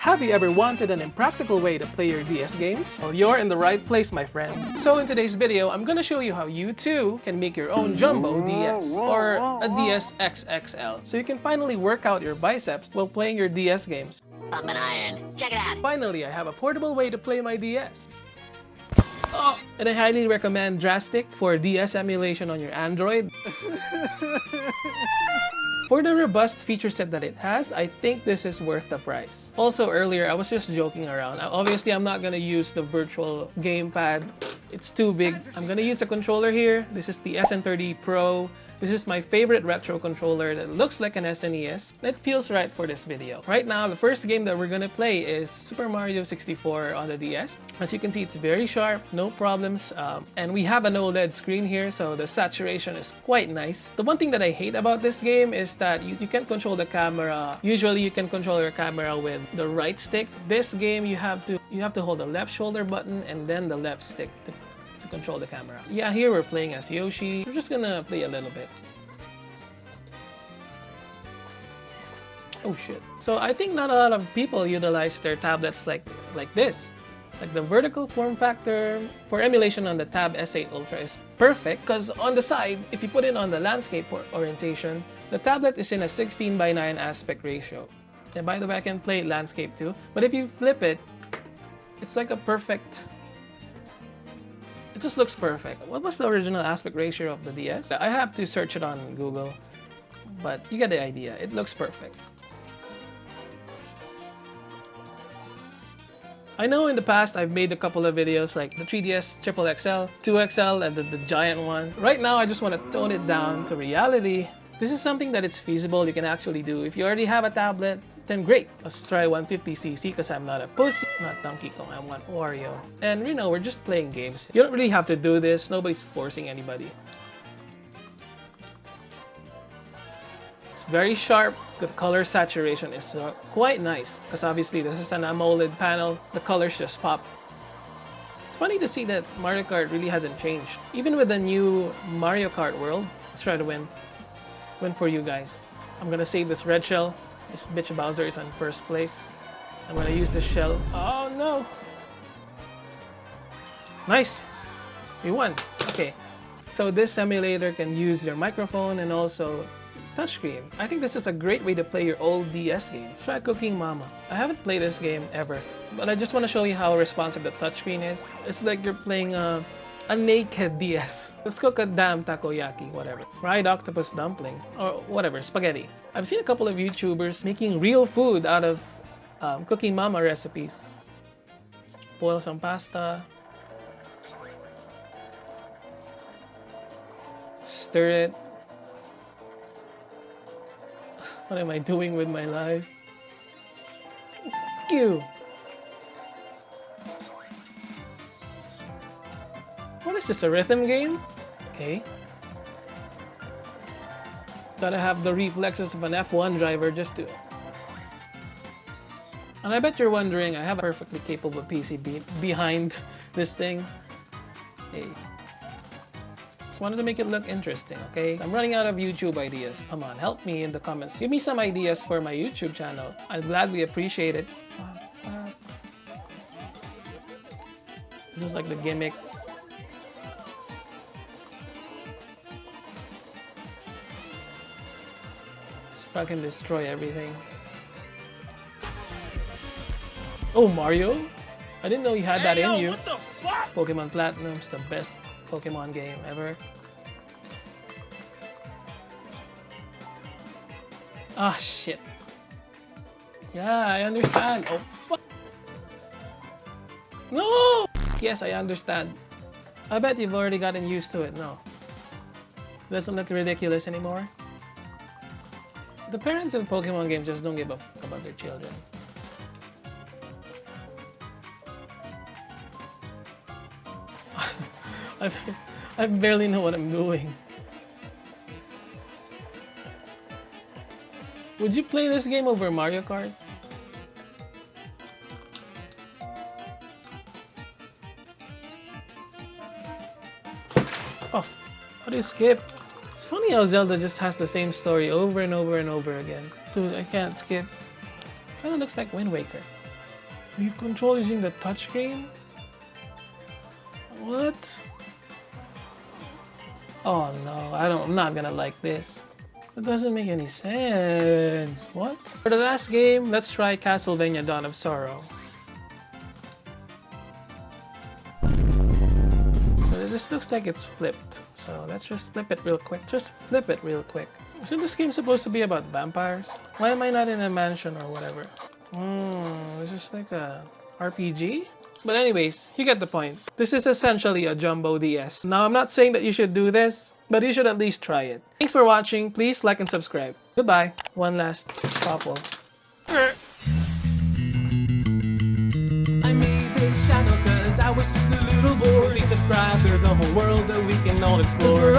Have you ever wanted an impractical way to play your DS games? Well, you're in the right place, my friend. So in today's video, I'm gonna show you how you too can make your own Jumbo DS or a DS XXL, so you can finally work out your biceps while playing your DS games. Pump an iron. Check it out. Finally, I have a portable way to play my DS. Oh, and I highly recommend Drastic for DS emulation on your Android. For the robust feature set that it has, I think this is worth the price. Also earlier, I was just joking around. Obviously, I'm not gonna use the virtual gamepad. It's too big. I'm gonna use a controller here. This is the SN30 Pro. This is my favorite retro controller that looks like an SNES. That feels right for this video. Right now, the first game that we're gonna play is Super Mario 64 on the DS. As you can see, it's very sharp, no problems. And we have an OLED screen here, so the saturation is quite nice. The one thing that I hate about this game is that you can't control the camera. Usually, you can control your camera with the right stick. This game, you have to hold the left shoulder button and then the left stick to control the camera. Yeah, here we're playing as Yoshi. We're just gonna play a little bit. Oh shit. So I think not a lot of people utilize their tablets like this. Like the vertical form factor for emulation on the Tab S8 Ultra is perfect because on the side, if you put it on the landscape orientation, the tablet is in a 16:9 aspect ratio. And by the way, I can play landscape too. But if you flip it, it's like a perfect... It just looks perfect. What was the original aspect ratio of the DS? I have to search it on Google, but you get the idea. It looks perfect. I know in the past I've made a couple of videos like the 3DS XXL, 2XL, and the giant one. Right now I just want to tone it down to reality. This is something that it's feasible, you can actually do. If you already have a tablet, then great. Let's try 150cc because I'm not a pussy, not Donkey Kong, I want Wario. And you know, we're just playing games. You don't really have to do this, nobody's forcing anybody. It's very sharp, the color saturation is quite nice because obviously this is an AMOLED panel, the colors just pop. It's funny to see that Mario Kart really hasn't changed. Even with the new Mario Kart World, let's try to win for you guys. I'm gonna save this red shell. This bitch Bowser is in first place. I'm gonna use this shell. Oh no! Nice! We won! Okay. So this emulator can use your microphone and also touchscreen. I think this is a great way to play your old DS game. Try Cooking Mama. I haven't played this game ever, but I just want to show you how responsive the touchscreen is. It's like you're playing a naked DS. Let's cook a damn takoyaki, whatever. Fried octopus dumpling, or whatever, spaghetti. I've seen a couple of YouTubers making real food out of Cooking Mama recipes. Boil some pasta. Stir it. What am I doing with my life? F you! What is this, a rhythm game? Okay. Gotta have the reflexes of an F1 driver just to... And I bet you're wondering, I have a perfectly capable PC behind this thing. Hey. Just wanted to make it look interesting, okay? I'm running out of YouTube ideas. Come on, help me in the comments. Give me some ideas for my YouTube channel. I'd gladly appreciate it. This is like the gimmick. Fucking destroy everything. Oh, Mario? I didn't know you had that in you. What the fuck? Pokemon Platinum's the best Pokemon game ever. Ah, shit. Yeah, I understand. Oh, fuck. No! Yes, I understand. I bet you've already gotten used to it. No. It doesn't look ridiculous anymore. The parents in Pokemon games just don't give a fuck about their children. I barely know what I'm doing. Would you play this game over Mario Kart? Oh, how do you skip? It's funny how Zelda just has the same story over and over and over again. Dude, I can't skip. Kinda looks like Wind Waker. You control using the touchscreen? What? Oh no, I'm not gonna like this. It doesn't make any sense. What? For the last game, let's try Castlevania Dawn of Sorrow. This looks like it's flipped, so let's just flip it real quick. Isn't this game supposed to be about vampires? Why am I not in a mansion or whatever? This is like a RPG? But anyways, you get the point. This is essentially a Jumbo DS. Now, I'm not saying that you should do this, but you should at least try it. Thanks for watching. Please like and subscribe. Goodbye. One last popple. I made this channel cause I was just a little bored. Please subscribe, there's a whole world that we can all explore.